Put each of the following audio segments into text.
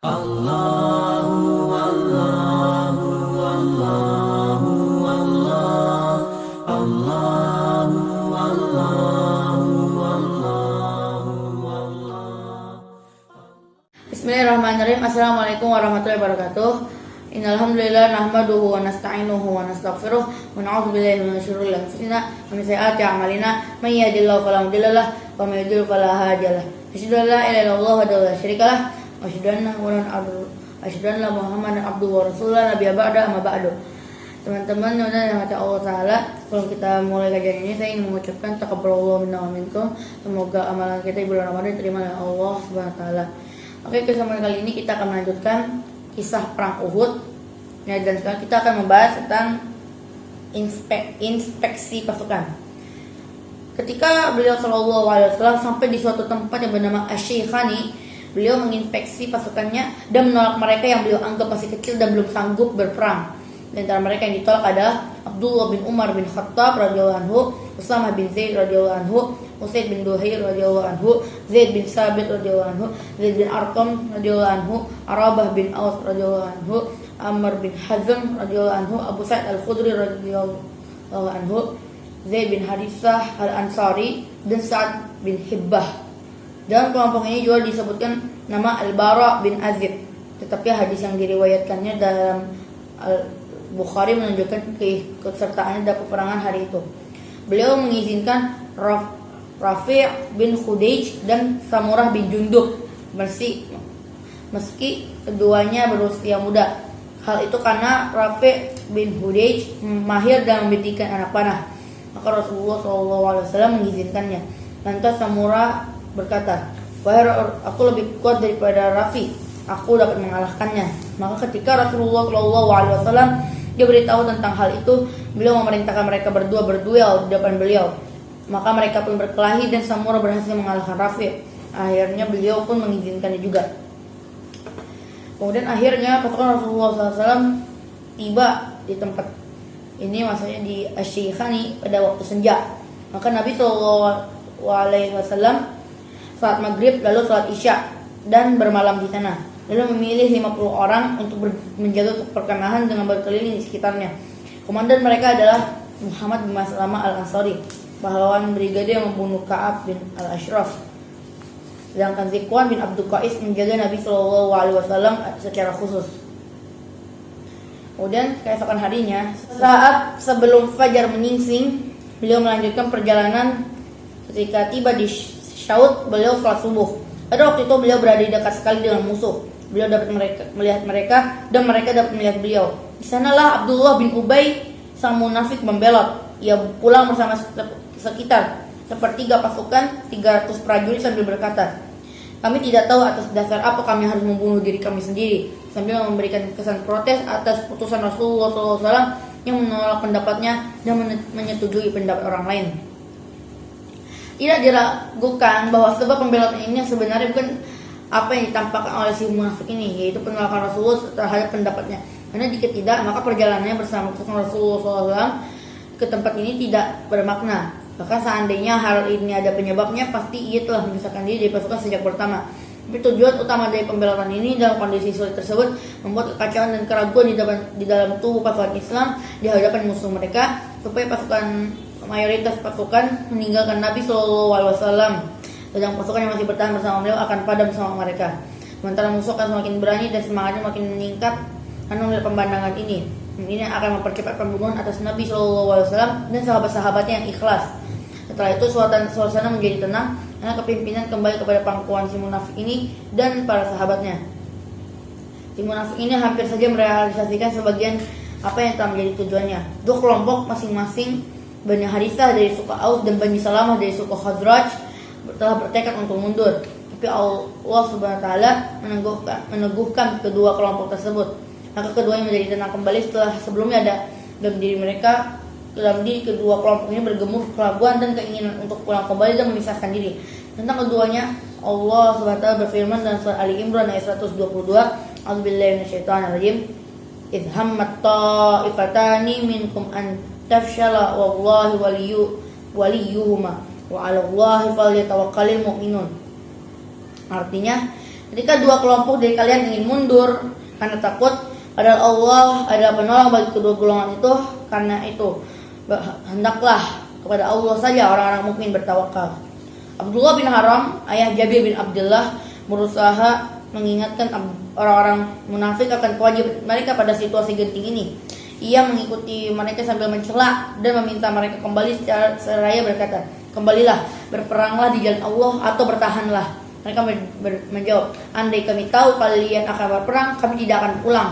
Allahu Allahu Allahu Allah Allahu Allahu Allahu Allah. Bismillahirrahmanirrahim. Assalamualaikum warahmatullahi wabarakatuh. Innalhamdulillah nahmaduhu wa nasta'inuhu wa nastaghfiruh wa na'udzu billahi min syururi anfusina wa min sayyiati a'malina. May yahdihillahu fala mudilla lahu wa may yudlil fala hadiya lahu. Asyhadu an la ilaha illallah wahdahu la syarika lahu wa asyhadu anna Muhammadan abduhu wa rasuluhu nabiyya ba'da amma ba'du. Teman-teman yang dirahmati Allah Ta'ala, sebelum kita mulai kajian ini saya ingin mengucapkan taqabbalallahu minna wa minkum. Semoga amalan kita di bulan Ramadan diterima oleh Allah Subhanahu wa taala. Oke, kesempatan kali ini kita akan melanjutkan kisah perang Uhud. Ya, dan sekarang kita akan membahas tentang inspeksi pasukan. Ketika beliau Shallallahu Alaihi Wasallam sampai di suatu tempat yang bernama Asy-Syikhani, beliau menginspeksi pasukannya dan menolak mereka yang beliau anggap masih kecil dan belum sanggup berperang. Di antara mereka yang ditolak adalah Abdullah bin Umar bin Khattab radhiyallahu anhu, Usamah bin Zaid radhiyallahu anhu, Usaid bin Duhair radhiyallahu anhu, Zaid bin Sabit radhiyallahu anhu, Zaid bin Arqam radhiyallahu anhu, Arabah bin Aus radhiyallahu anhu, Amr bin Hazm radhiyallahu anhu, Abu Sa'id al-Khudri radhiyallahu anhu, Zaid bin Harithah al-Ansari, dan Sa'ad bin Hibbah. Dalam kelompok ini juga disebutkan nama Al-Bara bin Azib. Tetapi hadis yang diriwayatkannya dalam Bukhari menunjukkan keikutsertaannya dalam peperangan hari itu. Beliau mengizinkan Rafi' bin Khudayj dan Samurah bin Jundub meski keduanya berusia muda. Hal itu karena Rafi' bin Khudayj mahir dalam membidikan anak panah. Maka Rasulullah SAW mengizinkannya. Lantas Samurah berkata, "Wahai, aku lebih kuat daripada Rafi, aku dapat mengalahkannya." Maka ketika Rasulullah SAW dia beritahu tentang hal itu, beliau memerintahkan mereka berdua berduel di depan beliau. Maka mereka pun berkelahi dan Samurah berhasil mengalahkan Rafi. Akhirnya beliau pun mengizinkannya juga. Kemudian akhirnya pasukan Rasulullah SAW tiba di tempat ini, maksudnya di Asy-Syikhani pada waktu senja. Maka Nabi SAW salat maghrib lalu salat isya dan bermalam di sana. Lalu memilih 50 orang untuk menjaga perkemahan dengan berkeliling di sekitarnya. Komandan mereka adalah Muhammad bin Maslamah al-Ansari, pahlawan brigadir yang membunuh Ka'ab bin al-Ashraf. Sedangkan Zikwan bin Abdul Qais menjaga Nabi SAW secara khusus. Kemudian keesokan harinya, saat sebelum fajar menyingsing, beliau melanjutkan perjalanan. Ketika tiba di Syaud, beliau sholat subuh. Pada waktu itu beliau berada di dekat sekali dengan musuh. Beliau dapat melihat mereka dan mereka dapat melihat beliau. Di sanalah Abdullah bin Ubay sang munafik membelot. Ia pulang bersama sekitar sepertiga pasukan 300 prajurit sambil berkata, "Kami tidak tahu atas dasar apa kami harus membunuh diri kami sendiri," sambil memberikan kesan protes atas putusan Rasulullah SAW yang menolak pendapatnya dan menyetujui pendapat orang lain. Tidak diragukan bahwa sebab pembelotan ini sebenarnya bukan apa yang ditampakkan oleh si munafik ini, yaitu penolakan Rasulullah terhadap pendapatnya. Karena jika tidak, maka perjalanannya bersama Rasulullah SAW ke tempat ini tidak bermakna. Bahkan seandainya hal ini ada penyebabnya, pasti ia telah memisahkan diri dari pasukan sejak pertama. Tapi tujuan utama dari pembelotan ini dalam kondisi sulit tersebut membuat kekacauan dan keraguan di dalam tubuh pasukan Islam di hadapan musuh mereka, supaya mayoritas pasukan meninggalkan Nabi SAW, sedang pasukan yang masih bertahan bersama beliau akan padam bersama mereka. Sementara musuh akan semakin berani dan semangatnya makin meningkat karena melihat pemandangan ini. Ini akan mempercepat pembunuhan atas Nabi SAW dan sahabat-sahabatnya yang ikhlas. Setelah itu suasana menjadi tenang karena kepimpinan kembali kepada pangkuan si munafik ini dan para sahabatnya. Si munafik ini hampir saja merealisasikan sebagian apa yang telah menjadi tujuannya. Dua kelompok masing-masing, Bani Harithah dari suku Aus dan Bani Salamah dari suku Khazraj, telah bertekad untuk mundur. Tapi Allah Subhanahu wa taala meneguhkan kedua kelompok tersebut. Maka keduanya menjadi tenang kembali setelah sebelumnya ada dalam diri kedua kelompok ini bergemur keraguan dan keinginan untuk pulang kembali dan memisahkan diri. Tentang keduanya, Allah Subhanahu wa taala berfirman dalam surah Ali Imran ayat 122, "A'udzubillahi minasyaitonirrajim. Idh hammat ta'ifatani minkum an tafshala wallahi waliyuhuma wa 'alallahi falyatawakkalul mu'minun." Artinya, Ketika dua kelompok dari kalian ingin mundur karena takut, padahal Allah adalah penolong bagi kedua golongan itu, karena itu hendaklah kepada Allah saja orang-orang mukmin bertawakal. Abdullah bin Haram, ayah Jabir bin Abdullah, berusaha mengingatkan orang-orang munafik akan kewajiban mereka pada situasi genting ini. Ia mengikuti mereka sambil mencela dan meminta mereka kembali seraya berkata, "Kembalilah, berperanglah di jalan Allah atau bertahanlah." Mereka menjawab, "Andai kami tahu kalian akan berperang, kami tidak akan pulang."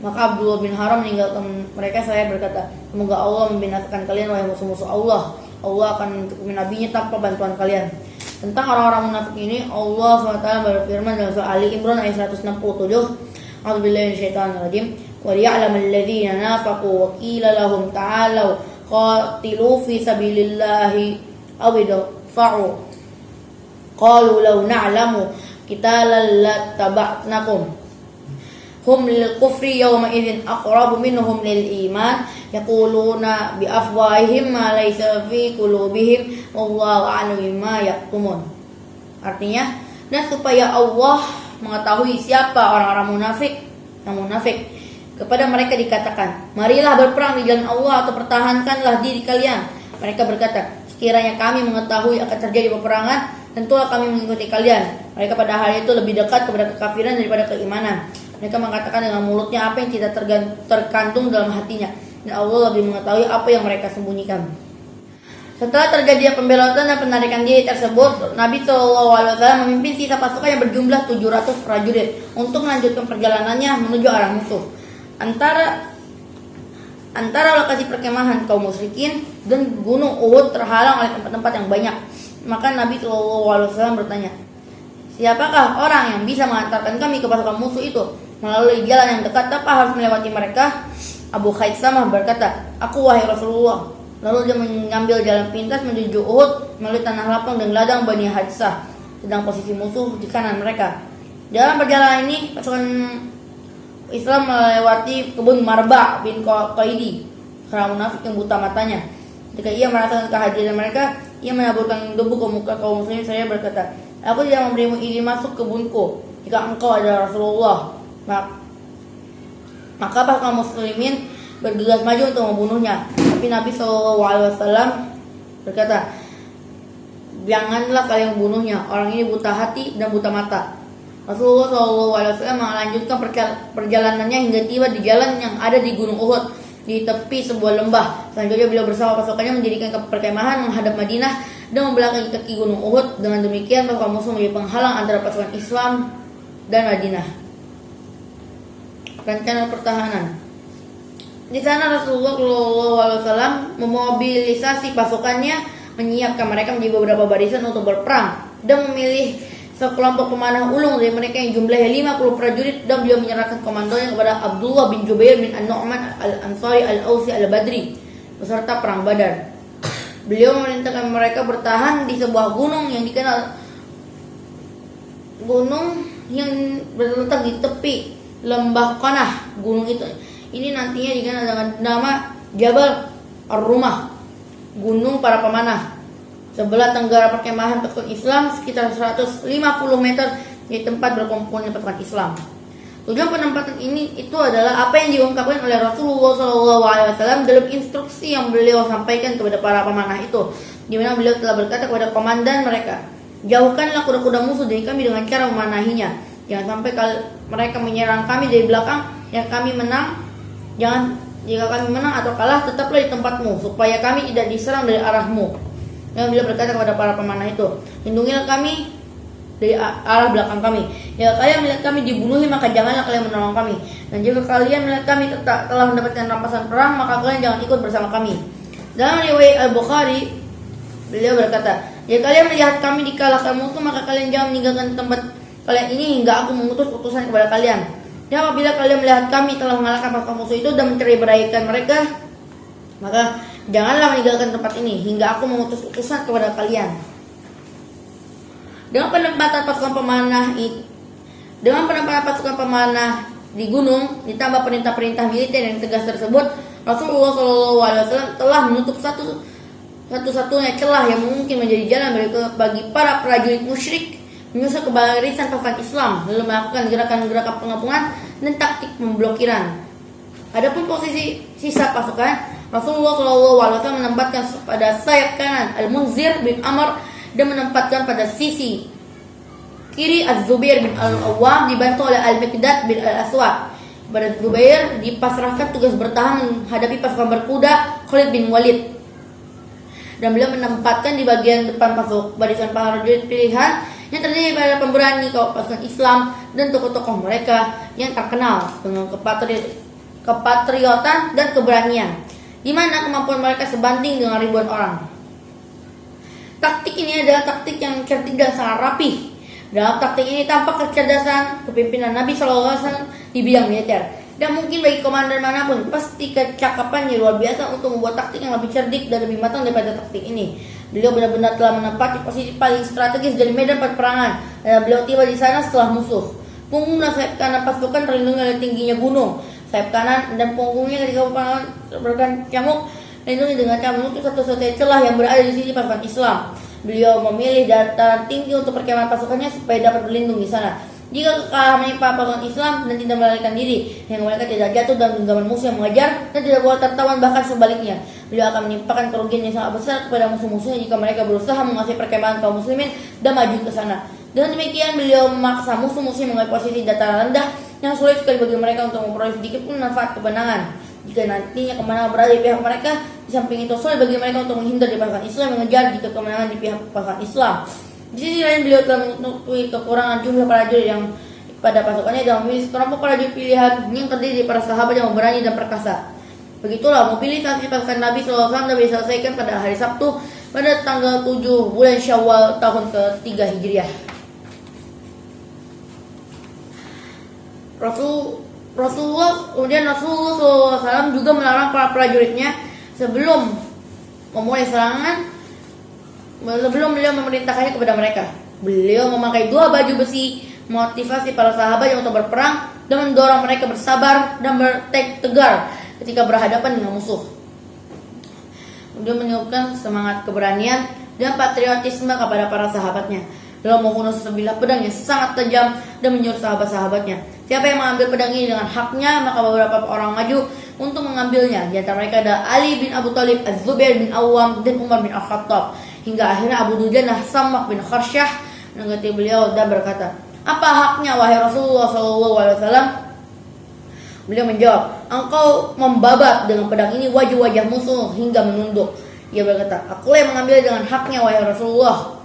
Maka Abdullah bin Haram meninggalkan mereka saya berkata, "Semoga Allah membinasakan kalian wahai musuh-musuh Allah. Allah akan mencukupi nabinya tanpa bantuan kalian." Tentang orang-orang munafik ini, Allah SWT berfirman dalam surah Ali Imran ayat 167, "A'udzubillahi minasyaitonir rajim. Wa liya'lamal ladzina nafaqu wa qila lahum ta'alu qatilu fi sabilillahi aw idfa'u. Qalu law na'lamu qitalan lattaba'nakum. Hum lil kufri yawma idzin aqrabu minhum lil iman yaquluna bi afwahihim ma laysa fi qulubihim wallahu a'lamu bima yaktumun." Artinya, dan supaya Allah mengetahui siapa orang-orang munafik, kepada mereka dikatakan, "Marilah berperang di jalan Allah atau pertahankanlah diri kalian." Mereka berkata, "Sekiranya kami mengetahui akan terjadi peperangan, tentulah kami mengikuti kalian." Mereka pada hari itu lebih dekat kepada kekafiran daripada keimanan. Mereka mengatakan dengan mulutnya apa yang tidak terkandung dalam hatinya, dan Allah lebih mengetahui apa yang mereka sembunyikan. Setelah terjadi pembelotan dan penarikan diri tersebut, Nabi SAW memimpin sisa pasukan yang berjumlah 700 prajurit untuk melanjutkan perjalanannya menuju arah musuh. Antara lokasi perkemahan kaum musyrikin dan gunung Uhud terhalang oleh tempat-tempat yang banyak. Maka Nabi SAW bertanya, "Siapakah orang yang bisa mengantarkan kami ke pasukan musuh itu melalui jalan yang dekat tanpa harus melewati mereka?" Abu Khaitsamah berkata, "Aku wahai Rasulullah." Lalu dia mengambil jalan pintas menuju Uhud melalui tanah lapang dan ladang Bani Hadisah, sedang posisi musuh di kanan mereka. Dalam perjalanan ini, pasukan Islam melewati kebun Marba bin Qaidi, orang munafik yang buta matanya. Ketika ia merasakan kehadiran mereka, ia menaburkan debu ke muka kaum muslimin. Saya berkata, "Aku tidak memberimu izin masuk kebunku jika engkau adalah Rasulullah." Maka pasukan muslimin bergegas maju untuk membunuhnya. Tapi Nabi SAW berkata, "Janganlah kalian membunuhnya. Orang ini buta hati dan buta mata." Rasulullah SAW melanjutkan perjalanannya hingga tiba di jalan yang ada di Gunung Uhud di tepi sebuah lembah. Selanjutnya beliau bersama pasukannya mendirikan perkemahan menghadap Madinah dan membelakangi kaki Gunung Uhud. Dengan demikian pasukan musuh menjadi penghalang antara pasukan Islam dan Madinah. Rencana pertahanan. Di sana Rasulullah SAW memobilisasi pasukannya, menyiapkan mereka menjadi beberapa barisan untuk berperang, dan memilih sekelompok pemanah ulung dari mereka yang jumlahnya 50 prajurit, dan beliau menyerahkan komandonya kepada Abdullah bin Jubair bin An-Nu'man Al-Ansari Al-Ausi Al-Badri beserta perang Badar. Beliau memerintahkan mereka bertahan di sebuah gunung yang dikenal berletak di tepi lembah Qanah. Gunung itu ini nantinya dikenal dengan nama Jabal Ar-Rumah, gunung para pemanah. Sebelah tenggara perkemahan pasukan Islam sekitar 150 meter di tempat berkumpulnya pasukan Islam. Tujuan penempatan ini itu adalah apa yang diungkapkan oleh Rasulullah SAW dalam instruksi yang beliau sampaikan kepada para pemanah itu, di mana beliau telah berkata kepada komandan mereka, "Jauhkanlah kuda-kuda musuh dari kami dengan cara memanahinya. Jangan sampai mereka menyerang kami dari belakang. Jika kami menang atau kalah, tetaplah di tempatmu supaya kami tidak diserang dari arahmu." Dan beliau berkata kepada para pemanah itu, "Lindungilah kami dari arah belakang kami. Jika kalian melihat kami dibunuhi, maka janganlah kalian menolong kami. Dan jika kalian melihat kami telah mendapatkan rampasan perang, maka kalian jangan ikut bersama kami." Dalam riwayat Al-Bukhari, beliau berkata, "Jika kalian melihat kami dikalahkan musuh, maka kalian jangan meninggalkan tempat kalian ini hingga aku mengutus utusan kepada kalian. Dan apabila kalian melihat kami telah mengalahkan pasukan musuh itu dan mencerai-beraikan mereka, maka janganlah meninggalkan tempat ini hingga aku mengutus utusan kepada kalian." Dengan penempatan pasukan pemanah di gunung, ditambah perintah-perintah militer yang tegas tersebut, Rasulullah SAW telah menutup satu-satunya celah yang mungkin menjadi jalan bagi para prajurit musyrik menyusul ke barisan pasukan Islam, lalu melakukan gerakan-gerakan pengapungan dan taktik pemblokiran. Adapun posisi sisa pasukan, Rasulullah SAW menempatkan pada sayap kanan Al-Munzir bin Amr dan menempatkan pada sisi kiri Az-Zubair bin Al-Awwam dibantu oleh Al-Miqdad bin Al-Aswad. Pada Zubair dipasrahkan tugas bertahan menghadapi pasukan berkuda Khalid bin Walid. Dan beliau menempatkan di bagian depan barisan prajurit pilihan yang terdiri pada pemberani pasukan Islam dan tokoh-tokoh mereka yang terkenal dengan kepatriotan dan keberanian, di mana kemampuan mereka sebanding dengan ribuan orang. Taktik ini adalah taktik yang cerdik dan sangat rapih. Dalam taktik ini tampak kecerdasan kepemimpinan Nabi SAW di bidang militer. Dan mungkin bagi komandan manapun pasti kecakapannya luar biasa untuk membuat taktik yang lebih cerdik dan lebih matang daripada taktik ini. Beliau benar-benar telah menempati posisi paling strategis dari medan perperangan. Dan beliau tiba di sana setelah musuh. Punggung dan sayap kanan pasukan terlindungi oleh tingginya gunung. Sayap kanan dan punggungnya ketika berkan camuk dilindungi dengan camuk itu satu-satunya celah yang berada di sisi pasukan Islam. Beliau memilih dataran tinggi untuk perkemahan pasukannya supaya dapat berlindung di sana. Jika kekalahan menimpa pasukan Islam dan tidak melarikan diri, yang mereka tidak jatuh dalam genggaman musuh yang mengejar dan tidak boleh tertawan, bahkan sebaliknya. Beliau akan menimpakan kerugian yang sangat besar kepada musuh-musuhnya jika mereka berusaha menguasai perkemahan kaum muslimin dan maju ke sana. Dengan demikian beliau memaksa musuh-musuh mengambil posisi dataran rendah yang sulit sekali bagi mereka untuk memperoleh sedikit pun manfaat kemenangan. Jika nantinya kemenangan berada di pihak mereka, di samping itu sulit bagi mereka untuk menghindar di pasukan Islam yang mengejar jika kemenangan di pihak pasukan Islam. Di sisi lain beliau telah menutupi kekurangan jumlah prajurit yang pada pasukannya dan memilih sekelompok prajurit pilihan yang terdiri dari para sahabat yang berani dan perkasa. Begitulah mobilisasi pasukan Nabi SAW diselesaikan pada hari Sabtu pada tanggal 7 bulan Syawal tahun ke-3 Hijriah. Rasulullah SAW juga melarang para prajuritnya sebelum memulai serangan. Sebelum beliau memerintahkannya kepada mereka, beliau memakai 2 baju besi, motivasi para sahabat yang untuk berperang dan mendorong mereka bersabar dan tegar ketika berhadapan dengan musuh. Beliau menunjukkan semangat keberanian dan patriotisme kepada para sahabatnya. Beliau membunuh sebilah pedang yang sangat tajam dan menyuruh sahabat-sahabatnya, siapa yang mengambil pedang ini dengan haknya, maka beberapa orang maju untuk mengambilnya. Di antara mereka ada Ali bin Abu Thalib, Az-Zubair bin Awwam, dan Umar bin Al-Khattab. Hingga akhirnya Abu Dujanah Sammak bin Kharsyah mengikuti beliau dan berkata, "Apa haknya wahai Rasulullah SAW?" Beliau menjawab, "Engkau membabat dengan pedang ini wajah-wajah musuh hingga menunduk." Ia berkata, "Akulah yang mengambil dengan haknya wahai Rasulullah."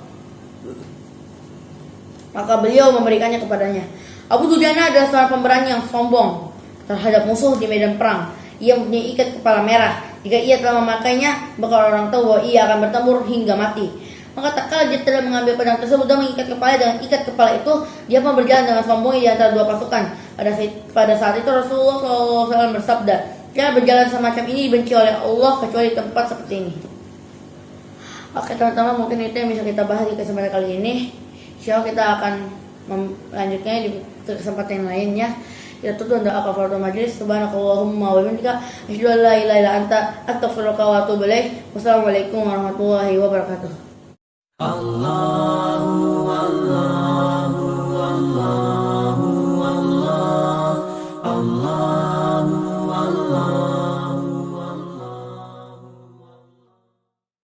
Maka beliau memberikannya kepadanya. Abu Dujanah adalah seorang pemberani yang sombong terhadap musuh di medan perang. Ia mempunyai ikat kepala merah. Jika ia telah memakainya, maka orang tahu bahwa ia akan bertempur hingga mati. Maka tak kala dia telah mengambil pedang tersebut dan mengikat kepala dengan ikat kepala itu, dia pun berjalan dengan sombongnya di antara 2 pasukan. Pada saat itu Rasulullah SAW bersabda, "Jangan berjalan semacam ini dibenci oleh Allah kecuali di tempat seperti ini." Oke teman-teman, mungkin itu yang bisa kita bahas di kesempatan kali ini. Insya Allah kita akan melanjutkannya di kesempatan yang lainnya. Kita tutup doa kafaratul majelis. Subhanakallahumma wa bihamdika asyhadu an la ilaha illa anta astaghfiruka wa atubu ilaik. Wassalamualaikum warahmatullahi wabarakatuh. Allah